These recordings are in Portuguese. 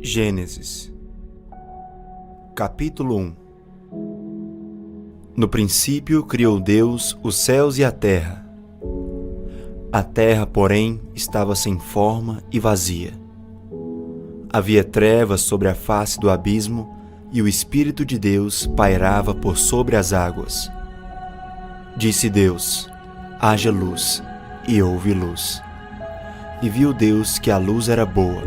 Gênesis, capítulo 1. No princípio criou Deus os céus e a terra. A terra, porém, estava sem forma e vazia. Havia trevas sobre a face do abismo, e o Espírito de Deus pairava por sobre as águas. Disse Deus: haja luz, e houve luz. E viu Deus que a luz era boa,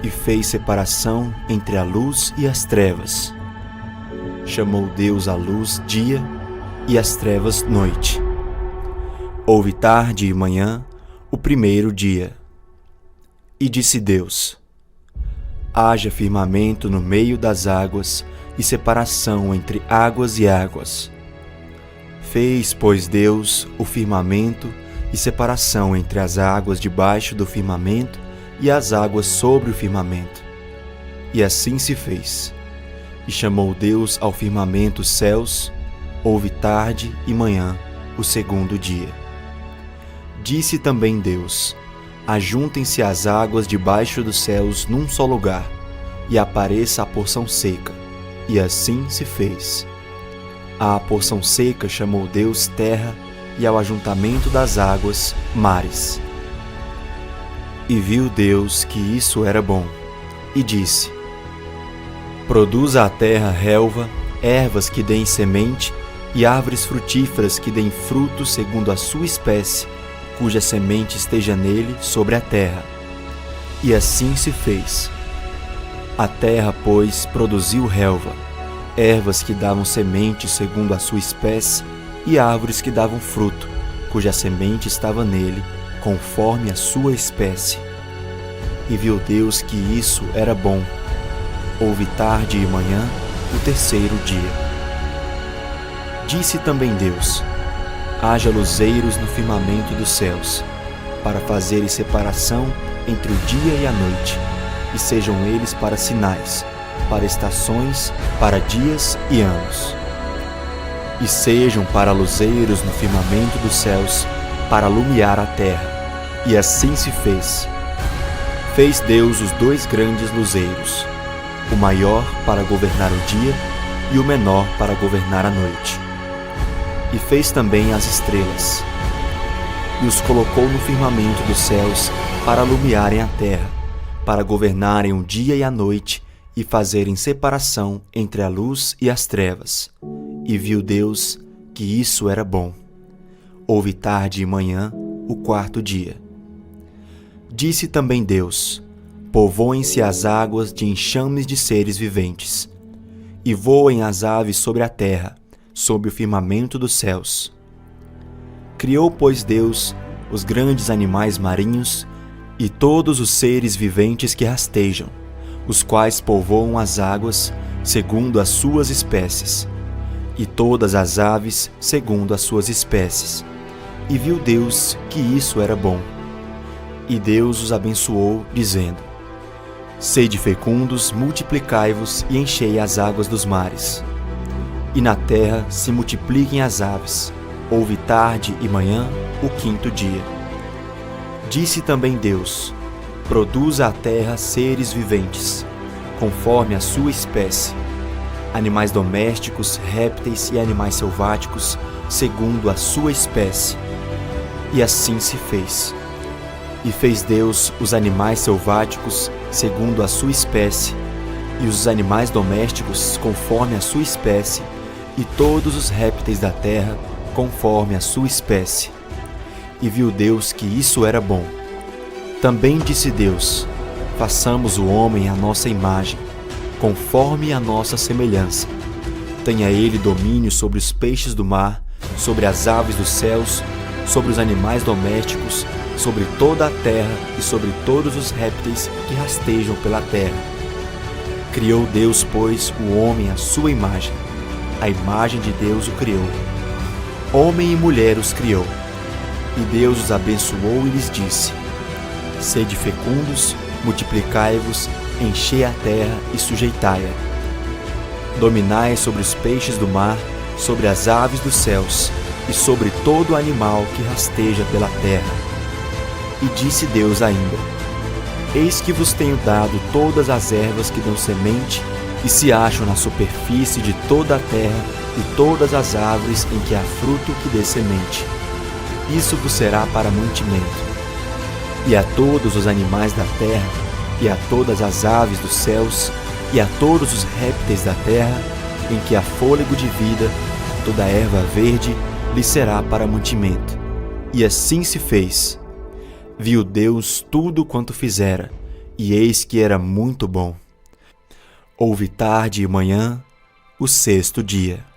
e fez separação entre a luz e as trevas. Chamou Deus a luz dia, e as trevas noite. Houve tarde e manhã, o primeiro dia. E disse Deus: haja firmamento no meio das águas, e separação entre águas e águas. Fez, pois, Deus o firmamento, e separação entre as águas debaixo do firmamento e as águas sobre o firmamento. E assim se fez. E chamou Deus ao firmamento os céus. Houve tarde e manhã, o segundo dia. Disse também Deus: ajuntem-se as águas debaixo dos céus num só lugar, e apareça a porção seca. E assim se fez. À porção seca chamou Deus terra, e ao ajuntamento das águas, mares. E viu Deus que isso era bom, e disse: produza a terra relva, ervas que deem semente, e árvores frutíferas que deem fruto segundo a sua espécie, cuja semente esteja nele sobre a terra. E assim se fez. A terra, pois, produziu relva, ervas que davam semente segundo a sua espécie, e árvores que davam fruto, cuja semente estava nele, conforme a sua espécie. E viu Deus que isso era bom. Houve tarde e manhã, o terceiro dia. Disse também Deus: haja luzeiros no firmamento dos céus, para fazerem separação entre o dia e a noite, e sejam eles para sinais, para estações, para dias e anos. E sejam para luzeiros no firmamento dos céus, para alumiar a terra. E assim se fez. Fez Deus os dois grandes luzeiros, o maior para governar o dia e o menor para governar a noite. E fez também as estrelas, e os colocou no firmamento dos céus para alumiarem a terra, para governarem o dia e a noite, e fazerem separação entre a luz e as trevas. E viu Deus que isso era bom. Houve tarde e manhã, o quarto dia. Disse também Deus: povoem-se as águas de enxames de seres viventes, e voem as aves sobre a terra, sob o firmamento dos céus. Criou, pois, Deus os grandes animais marinhos e todos os seres viventes que rastejam, os quais povoam as águas segundo as suas espécies, e todas as aves segundo as suas espécies. E viu Deus que isso era bom. E Deus os abençoou, dizendo: sede fecundos, multiplicai-vos e enchei as águas dos mares. E na terra se multipliquem as aves. Houve tarde e manhã, o quinto dia. Disse também Deus: produza a terra seres viventes, conforme a sua espécie, animais domésticos, répteis e animais selváticos, segundo a sua espécie. E assim se fez. E fez Deus os animais selváticos segundo a sua espécie, e os animais domésticos conforme a sua espécie, e todos os répteis da terra conforme a sua espécie. E viu Deus que isso era bom. Também disse Deus: façamos o homem à nossa imagem, conforme a nossa semelhança. Tenha ele domínio sobre os peixes do mar, sobre as aves dos céus, sobre os animais domésticos, sobre toda a terra e sobre todos os répteis que rastejam pela terra. Criou Deus, pois, o homem à sua imagem. A imagem de Deus o criou. Homem e mulher os criou. E Deus os abençoou e lhes disse: sede fecundos, multiplicai-vos, enchei a terra e sujeitai-a. Dominai sobre os peixes do mar, sobre as aves dos céus, e sobre todo animal que rasteja pela terra. E disse Deus ainda: Eis que vos tenho dado todas as ervas que dão semente e se acham na superfície de toda a terra, e todas as árvores em que há fruto que dê semente. Isso vos será para mantimento. E a todos os animais da terra, e a todas as aves dos céus, e a todos os répteis da terra, em que há fôlego de vida, toda erva verde lhe será para mantimento. E assim se fez. Viu Deus tudo quanto fizera, e eis que era muito bom. Houve tarde e manhã, o sexto dia.